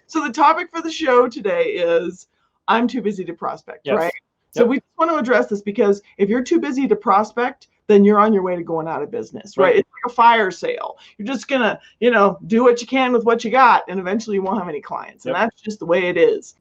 So the topic for the show today is I'm too busy to prospect, Yes. right? So we just want to address this because if you're too busy to prospect, then you're on your way to going out of business, right? It's like a fire sale. You're just going to, do what you can with what you got, and eventually you won't have any clients. And that's just the way it is.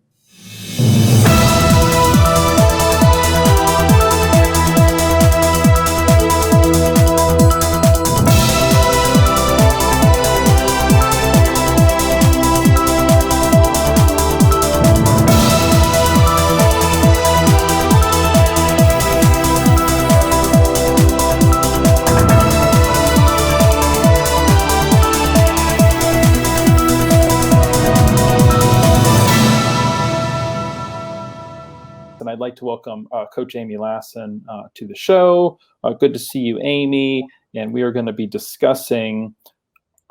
And I'd like to welcome Coach Amy Lassen to the show. Good to see you, Amy. And we are going to be discussing,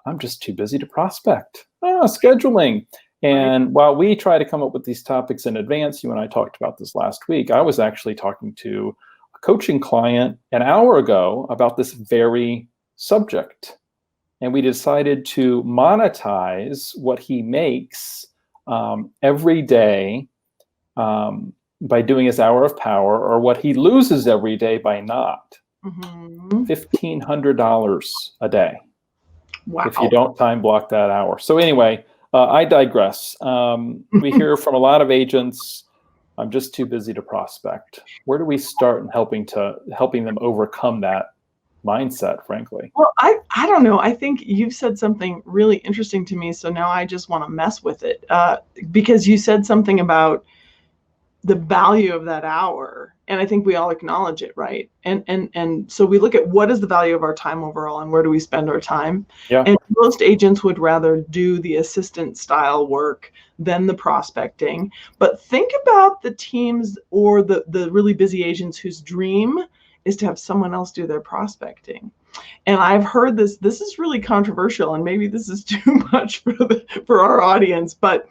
I'm just too busy to prospect, scheduling. And while we try to come up with these topics in advance, you and I talked about this last week, I was actually talking to a coaching client an hour ago about this very subject. And we decided to monetize what he makes every day by doing his hour of power, or what he loses every day by not. $1,500 a day. Wow. If you don't time block that hour. So anyway, I digress. We hear from a lot of agents, I'm just too busy to prospect. Where do we start in helping them overcome that mindset, frankly? Well, I don't know. I think you've said something really interesting to me. So now I just want to mess with it because you said something about the value of that hour. And I think we all acknowledge it, right? And so we look at what is the value of our time overall and where do we spend our time? Yeah. And most agents would rather do the assistant style work than the prospecting. But think about the teams or the really busy agents whose dream is to have someone else do their prospecting. And I've heard this is really controversial, and maybe this is too much for our audience, but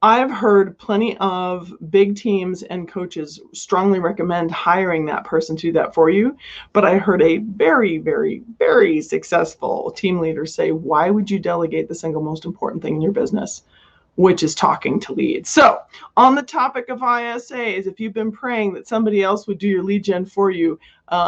I've heard plenty of big teams and coaches strongly recommend hiring that person to do that for you. But I heard a very, very, very successful team leader say, why would you delegate the single most important thing in your business, which is talking to leads? So on the topic of ISAs, if you've been praying that somebody else would do your lead gen for you,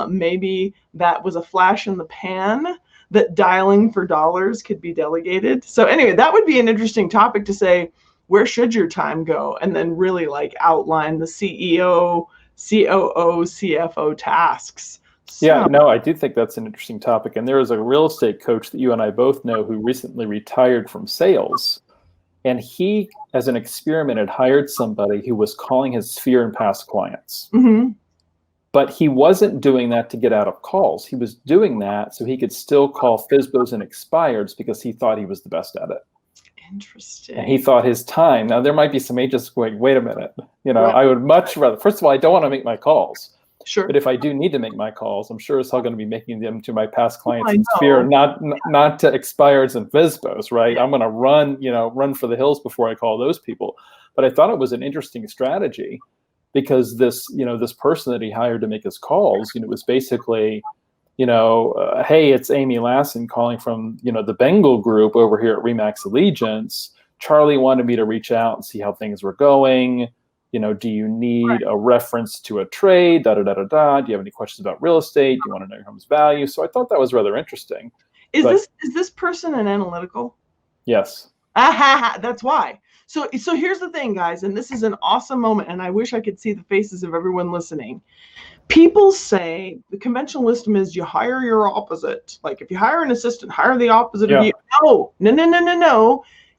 maybe that was a flash in the pan that dialing for dollars could be delegated. So anyway, that would be an interesting topic to say, where should your time go? And then really outline the CEO, COO, CFO tasks. Yeah, no, I do think that's an interesting topic. And there is a real estate coach that you and I both know who recently retired from sales. And he, as an experiment, had hired somebody who was calling his sphere and past clients. But he wasn't doing that to get out of calls. He was doing that so he could still call FSBOs and expireds because he thought he was the best at it. Interesting. And he thought his time. Now, there might be some agents going, wait a minute. I would much rather, first of all, I don't want to make my calls. Sure. But if I do need to make my calls, I'm sure as hell going to be making them to my past clients in Sphere, not to expireds and FSBOs, right? I'm going to run for the hills before I call those people. But I thought it was an interesting strategy because this person that he hired to make his calls, was basically, hey, it's Amy Lassen calling from, the Bengel group over here at Remax Allegiance. Charlie wanted me to reach out and see how things were going. Do you need a reference to a trade? Do you have any questions about real estate? Do you want to know your home's value? So I thought that was rather interesting. Is this person an analytical? Yes. That's why. So here's the thing, guys, and this is an awesome moment, and I wish I could see the faces of everyone listening. People say the conventional wisdom is you hire your opposite. Like if you hire an assistant, hire the opposite of you. No.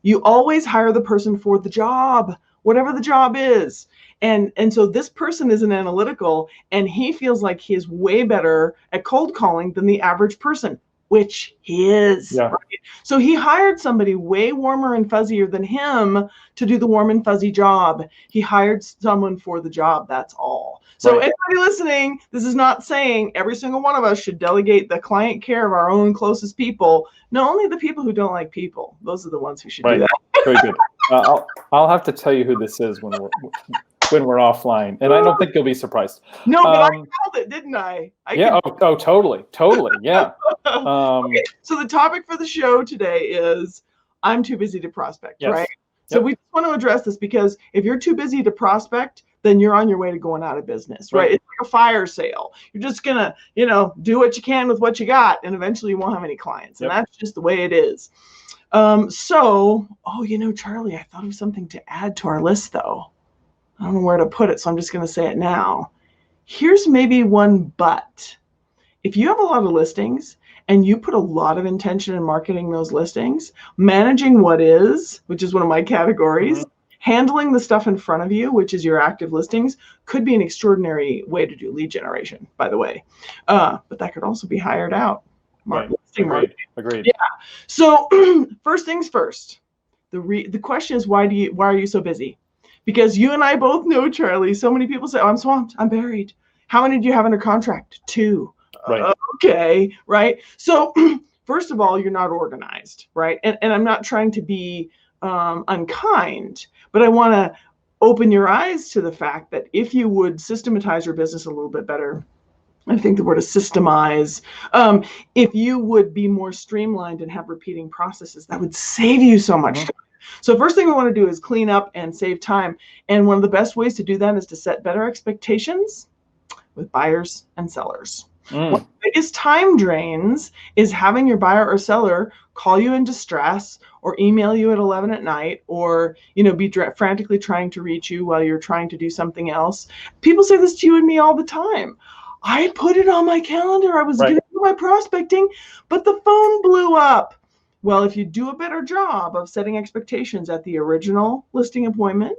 You always hire the person for the job, whatever the job is. And so this person is an analytical, and he feels like he is way better at cold calling than the average person, which he is. Yeah. Right? So he hired somebody way warmer and fuzzier than him to do the warm and fuzzy job. He hired someone for the job. That's all. So anybody listening, this is not saying every single one of us should delegate the client care of our own closest people. No, only the people who don't like people. Those are the ones who should do that. Very good. I'll have to tell you who this is when we're offline, and I don't think you'll be surprised. No, but I called it, didn't I? Totally. Yeah. Okay. So the topic for the show today is I'm too busy to prospect, right? So we just want to address this, because if you're too busy to prospect, then you're on your way to going out of business, right? It's like a fire sale. You're just going to, do what you can with what you got, and eventually you won't have any clients. And that's just the way it is. Charlie, I thought of something to add to our list, though. I don't know where to put it, so I'm just going to say it now. Here's maybe one but. If you have a lot of listings and you put a lot of intention in marketing those listings, managing what is, which is one of my categories, handling the stuff in front of you, which is your active listings, could be an extraordinary way to do lead generation, by the way. But that could also be hired out. Agreed. Yeah. So first things first. The question is, why are you so busy? Because you and I both know, Charlie, so many people say, oh, I'm swamped, I'm buried. How many do you have under contract? 2. Okay, right? So first of all, you're not organized, right? And I'm not trying to be unkind, but I want to open your eyes to the fact that if you would systematize your business a little bit better, I think the word is systemize. If you would be more streamlined and have repeating processes, that would save you so much time. So first thing we want to do is clean up and save time. And one of the best ways to do that is to set better expectations with buyers and sellers. One of the biggest time drains is having your buyer or seller call you in distress or email you at 11 at night, or be frantically trying to reach you while you're trying to do something else. People say this to you and me all the time. I put it on my calendar. I was going to do my prospecting, but the phone blew up. Well, if you do a better job of setting expectations at the original listing appointment,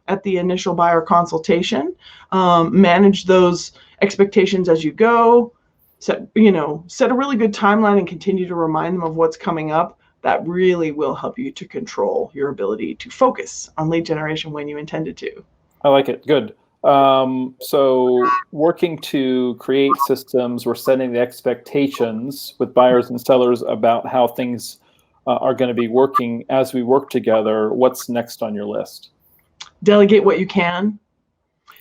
at the initial buyer consultation, manage those expectations as you go, set a really good timeline and continue to remind them of what's coming up, that really will help you to control your ability to focus on lead generation when you intended to. I like it. Good. So working to create systems, we're setting the expectations with buyers and sellers about how things are going to be working as we work together. What's next on your list? Delegate what you can.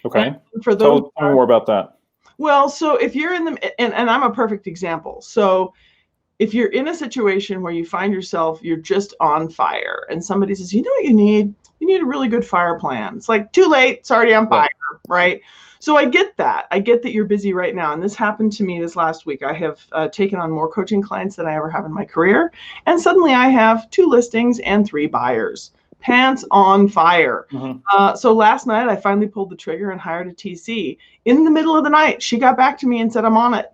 Okay. And for those, tell me more about that. Well, so if you're in the, and I'm a perfect example. So if you're in a situation where you find yourself, you're just on fire, and somebody says, you know what you need? You need a really good fire plan. It's like, too late, it's already on fire, right? So I get that. I get that you're busy right now. And this happened to me this last week. I have taken on more coaching clients than I ever have in my career. And suddenly I have 2 listings and 3 buyers. Pants on fire. So last night I finally pulled the trigger and hired a TC. In the middle of the night, she got back to me and said, I'm on it.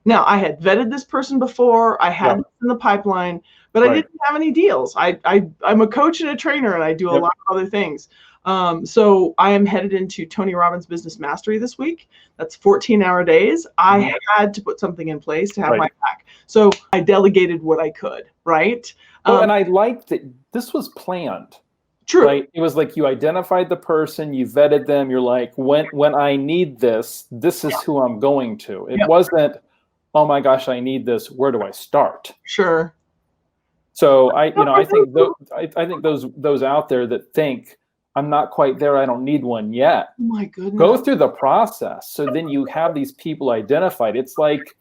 Now, I had vetted this person before. I had this in the pipeline, but I didn't have any deals. I'm a coach and a trainer, and I do a lot of other things. So I am headed into Tony Robbins Business Mastery this week. That's 14-hour days. I had to put something in place to have my back. So I delegated what I could, right? And I liked that this was planned. True. Right? It was like you identified the person, you vetted them. You're like, when I need this, this is who I'm going to. It wasn't, oh my gosh, I need this. Where do I start? Sure. So I think those out there that think I'm not quite there, I don't need one yet. Oh my goodness. Go through the process. So then you have these people identified. It's like,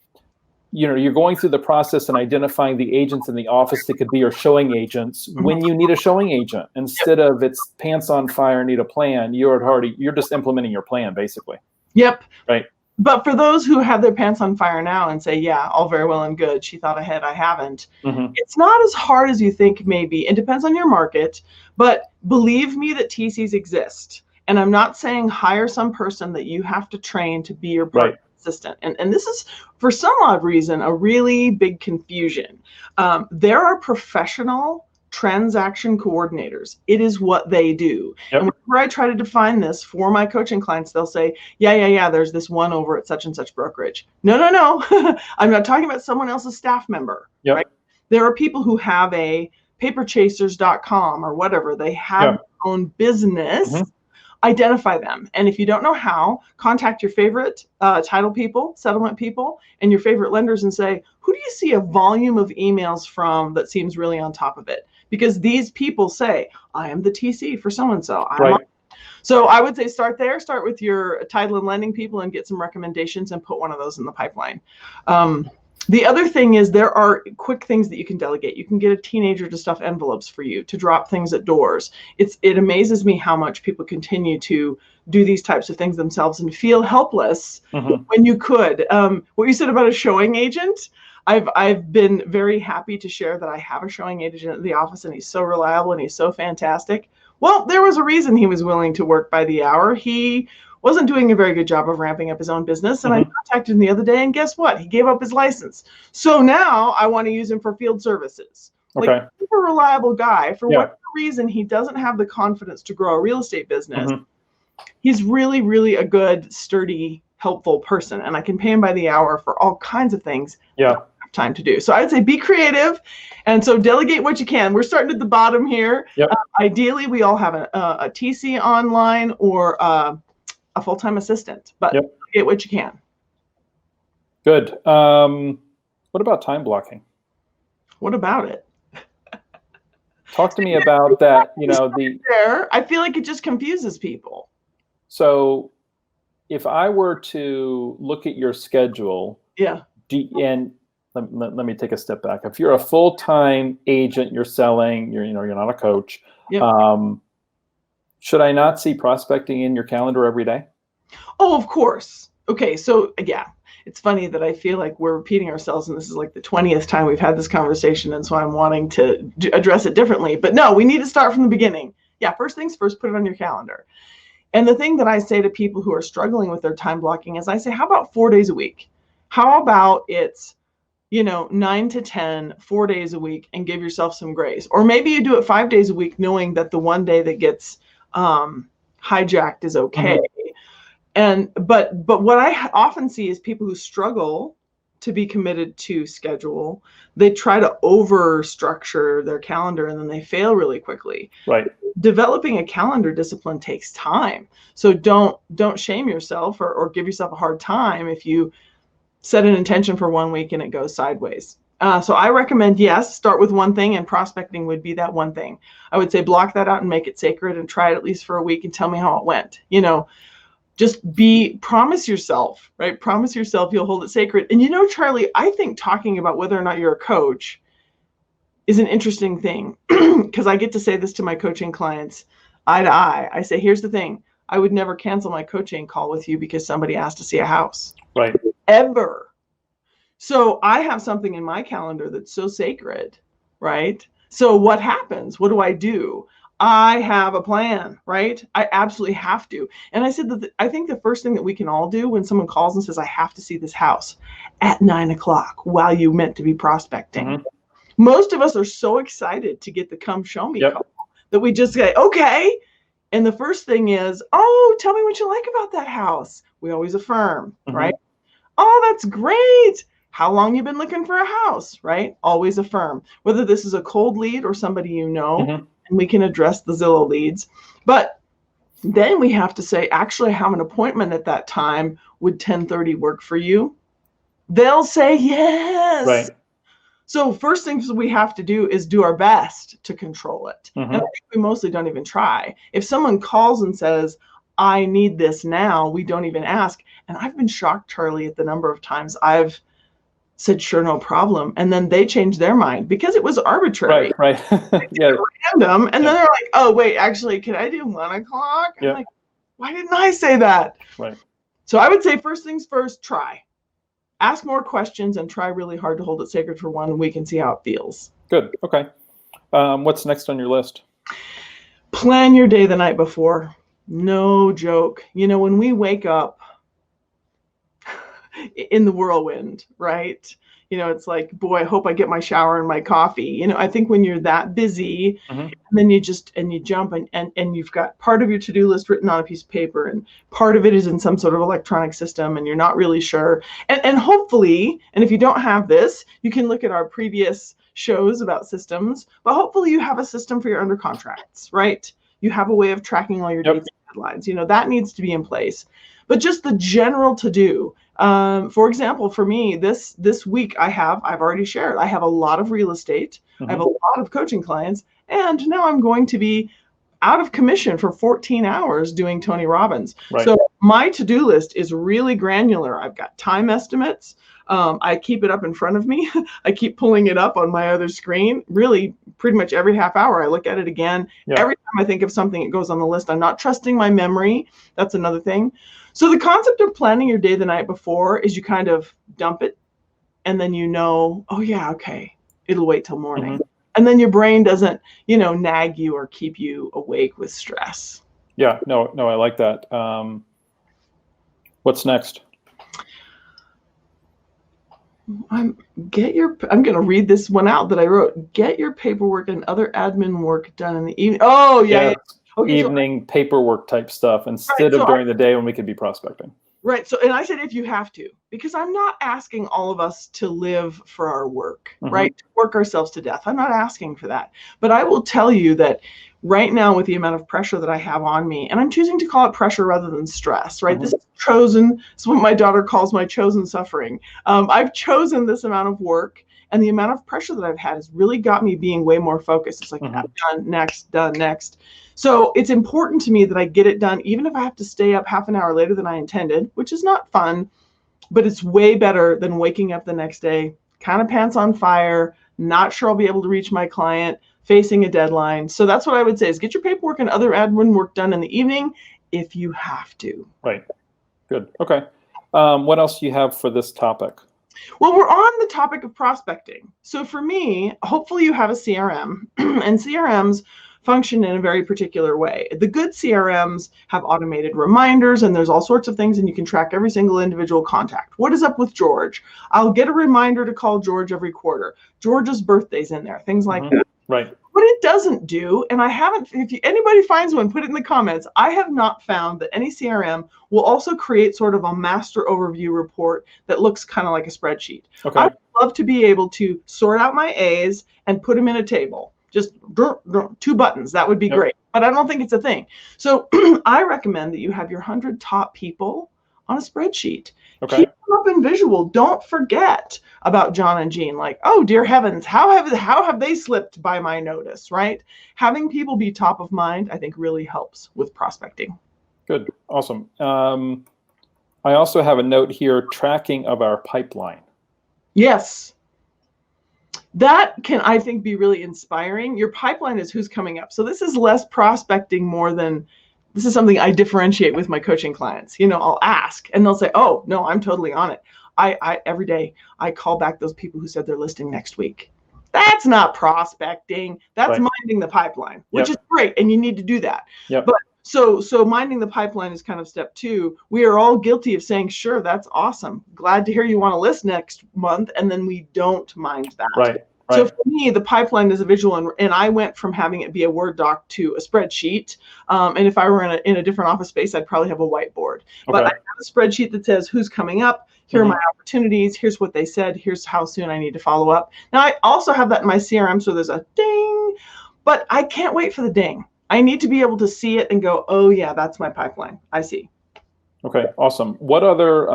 you're going through the process and identifying the agents in the office that could be your showing agents when you need a showing agent. Instead of it's pants on fire, need a plan, you're just implementing your plan, basically. Yep. Right. But for those who have their pants on fire now and say, yeah, all very well and good, she thought ahead, I haven't. It's not as hard as you think, maybe. It depends on your market. But believe me that TCs exist. And I'm not saying hire some person that you have to train to be your assistant. And this is, for some odd reason, a really big confusion. There are professional transaction coordinators. It is what they do. And whenever I try to define this for my coaching clients, they'll say, yeah, there's this one over at such and such brokerage. No. I'm not talking about someone else's staff member. Right? There are people who have a paperchasers.com or whatever. They have their own business. Identify them. And if you don't know how, contact your favorite title people, settlement people, and your favorite lenders and say, who do you see a volume of emails from that seems really on top of it? Because these people say, I am the TC for so-and-so. So I would say start there, start with your title and lending people and get some recommendations and put one of those in the pipeline. The other thing is there are quick things that you can delegate. You can get a teenager to stuff envelopes for you, to drop things at doors. It amazes me how much people continue to do these types of things themselves and feel helpless when you could. What you said about a showing agent, I've been very happy to share that I have a showing agent at the office, and he's so reliable and he's so fantastic. Well, there was a reason he was willing to work by the hour. He wasn't doing a very good job of ramping up his own business. And I contacted him the other day, and guess what? He gave up his license. So now I want to use him for field services. Okay. Like, super reliable guy. For whatever reason, he doesn't have the confidence to grow a real estate business. He's really, really a good, sturdy, helpful person. And I can pay him by the hour for all kinds of things. Yeah. Time to do. So I'd say be creative, and so delegate what you can. We're starting at the bottom here. Ideally, we all have a TC online or a full-time assistant, but get what you can. Good. What about time blocking? What about it? Talk to me about that. I feel like it just confuses people. So if I were to look at your schedule, and let me take a step back. If you're a full-time agent, you're selling, you're not a coach. Should I not see prospecting in your calendar every day? Oh, of course. Okay, so it's funny that I feel like we're repeating ourselves, and this is like the 20th time we've had this conversation, and so I'm wanting to address it differently. But no, we need to start from the beginning. First things first, put it on your calendar. And the thing that I say to people who are struggling with their time blocking is I say, how about 4 days a week? How about it's 9 to 10, 4 days a week, and give yourself some grace. Or maybe you do it 5 days a week, knowing that the one day that gets hijacked is okay. But what I often see is people who struggle to be committed to schedule. They try to over structure their calendar, and then they fail really quickly. Right. Developing a calendar discipline takes time. So don't shame yourself or give yourself a hard time if you set an intention for 1 week and it goes sideways. So I recommend, start with one thing, and prospecting would be that one thing. I would say block that out and make it sacred, and try it at least for a week and tell me how it went. Just promise yourself, right? Promise yourself you'll hold it sacred. And Charlie, I think talking about whether or not you're a coach is an interesting thing, because I get to say this to my coaching clients eye to eye. I say, here's the thing. I would never cancel my coaching call with you because somebody asked to see a house. Right. Ever. So I have something in my calendar that's so sacred, right? So what happens? What do? I have a plan, right? I absolutely have to. And I said that I think the first thing that we can all do when someone calls and says, I have to see this house at 9 o'clock while you meant to be prospecting. Most of us are so excited to get the come show me call that we just say, okay. And the first thing is, oh, tell me what you like about that house. We always affirm, right? Oh, that's great. How long you been looking for a house, right? Always affirm. Whether this is a cold lead or somebody and we can address the Zillow leads. But then we have to say, actually, I have an appointment at that time. Would 10:30 work for you? They'll say yes. Right. So first things we have to do is do our best to control it. And I think we mostly don't even try. If someone calls and says, I need this now, we don't even ask. And I've been shocked, Charlie, at the number of times I've said, sure, no problem. And then they change their mind because it was arbitrary. Right. Random. And then they're like, oh, wait, actually, can I do 1 o'clock? I'm like, why didn't I say that? Right. So I would say first things first, try. Ask more questions and try really hard to hold it sacred for 1 week and see how it feels. Good. Okay. What's next on your list? Plan your day the night before. No joke. When we wake up in the whirlwind, right? It's like, boy, I hope I get my shower and my coffee. I think when you're that busy, and then you jump and you've got part of your to-do list written on a piece of paper, and part of it is in some sort of electronic system, and you're not really sure. And hopefully, and if you don't have this, you can look at our previous shows about systems, but hopefully you have a system for your under contracts, right? You have a way of tracking all your dates and deadlines. That needs to be in place. But just the general to-do. For example, for me, this week I've already shared, I have a lot of real estate. I have a lot of coaching clients, and now I'm going to be out of commission for 14 hours doing Tony Robbins. Right. So my to-do list is really granular. I've got time estimates. I keep it up in front of me. I keep pulling it up on my other screen. Really, pretty much every half hour, I look at it again. Yeah. Every time I think of something, it goes on the list. I'm not trusting my memory. That's another thing. So the concept of planning your day the night before is you kind of dump it, and then oh yeah, okay, it'll wait till morning. Mm-hmm. And then your brain doesn't, nag you or keep you awake with stress. Yeah, no, I like that. What's next? I'm going to read this one out that I wrote. Get your paperwork and other admin work done in the evening. Oh, yeah. Yeah. Okay, evening paperwork type stuff instead of during the day when we could be prospecting. Right. So, and I said, if you have to, because I'm not asking all of us to live for our work, right? To work ourselves to death. I'm not asking for that. But I will tell you that right now, with the amount of pressure that I have on me, and I'm choosing to call it pressure rather than stress, right? This is chosen. This is what my daughter calls my chosen suffering. I've chosen this amount of work, and the amount of pressure that I've had has really got me being way more focused. It's like, done next, done next. So it's important to me that I get it done, even if I have to stay up half an hour later than I intended, which is not fun, but it's way better than waking up the next day, kind of pants on fire, not sure I'll be able to reach my client, facing a deadline. So that's what I would say is get your paperwork and other admin work done in the evening if you have to. Right. Good. Okay. What else do you have for this topic? Well, we're on the topic of prospecting. So for me, hopefully you have a CRM, and CRMs function in a very particular way. The good CRMs have automated reminders, and there's all sorts of things, and you can track every single individual contact. What is up with George? I'll get a reminder to call George every quarter. George's birthday's in there, things like that. Right. What it doesn't do, and I haven't, if anybody finds one, put it in the comments. I have not found that any CRM will also create sort of a master overview report that looks kind of like a spreadsheet. Okay. I would love to be able to sort out my A's and put them in a table. Just 2 buttons. That would be great. But I don't think it's a thing. So I recommend that you have your 100 top people on a spreadsheet. Okay. Keep them up in visual. Don't forget about John and Jean. Like, oh, dear heavens, how have they slipped by my notice, right? Having people be top of mind, I think, really helps with prospecting. Good. Awesome. I also have a note here, tracking of our pipeline. Yes. That can, I think, be really inspiring. Your pipeline is who's coming up. So this is less prospecting more than, this is something I differentiate with my coaching clients. I'll ask and they'll say, oh, no, I'm totally on it. I every day I call back those people who said they're listing next week. That's not prospecting. That's minding the pipeline, which is great. And you need to do that. But so minding the pipeline is kind of step 2. We are all guilty of saying, sure, that's awesome. Glad to hear you want to list next month. And then we don't mind that. Right. So for me, the pipeline is a visual, and I went from having it be a Word doc to a spreadsheet. And if I were in a different office space, I'd probably have a whiteboard. But I have a spreadsheet that says who's coming up. Here are my opportunities. Here's what they said. Here's how soon I need to follow up. Now, I also have that in my CRM, so there's a ding. But I can't wait for the ding. I need to be able to see it and go, oh, yeah, that's my pipeline. I see. Okay, awesome. What other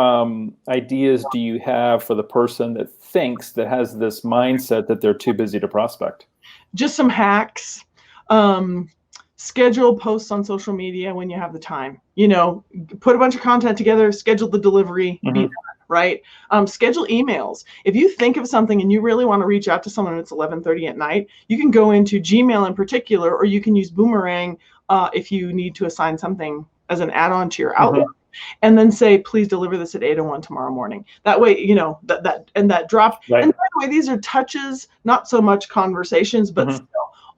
ideas do you have for the person that thinks, that has this mindset that they're too busy to prospect? Just some hacks. Schedule posts on social media when you have the time. Put a bunch of content together, schedule the delivery, be done, right? Schedule emails. If you think of something and you really want to reach out to someone and it's 11:30 at night, you can go into Gmail in particular, or you can use Boomerang if you need to assign something as an add-on to your Outlook. And then say, please deliver this at 8:01 tomorrow morning. That way, that drop. Right. And by the way, these are touches, not so much conversations, but still,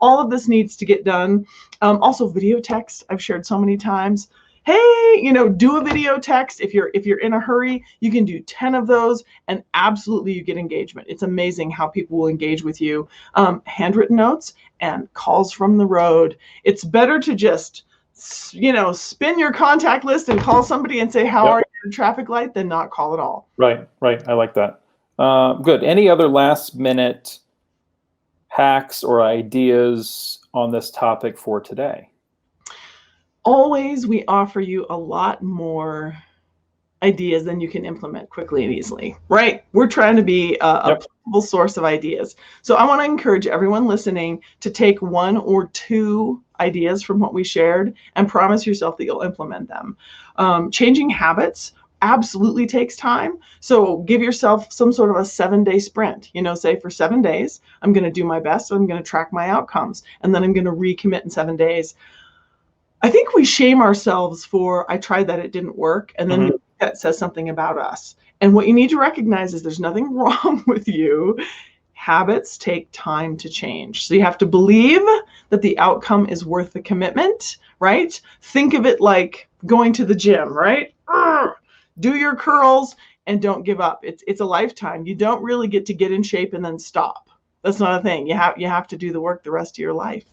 all of this needs to get done. Also, video text, I've shared so many times. Hey, do a video text. If you're in a hurry, you can do 10 of those, and absolutely you get engagement. It's amazing how people will engage with you. Handwritten notes and calls from the road. It's better to just spin your contact list and call somebody and say, how are you at a traffic light, than not call at all. Right. I like that. Good. Any other last minute hacks or ideas on this topic for today? Always, we offer you a lot more ideas than you can implement quickly and easily, right? We're trying to be a plentiful source of ideas. So I want to encourage everyone listening to take 1 or 2 ideas from what we shared and promise yourself that you'll implement them. Changing habits absolutely takes time. So give yourself some sort of a 7-day sprint, say for 7 days, I'm going to do my best. I'm going to track my outcomes, and then I'm going to recommit in 7 days. I think we shame ourselves for, I tried that, it didn't work. And then that says something about us. And what you need to recognize is there's nothing wrong with you. Habits take time to change. So you have to believe that the outcome is worth the commitment, right? Think of it like going to the gym, right? Do your curls and don't give up. It's a lifetime. You don't really get in shape and then stop. That's not a thing. You have to do the work the rest of your life.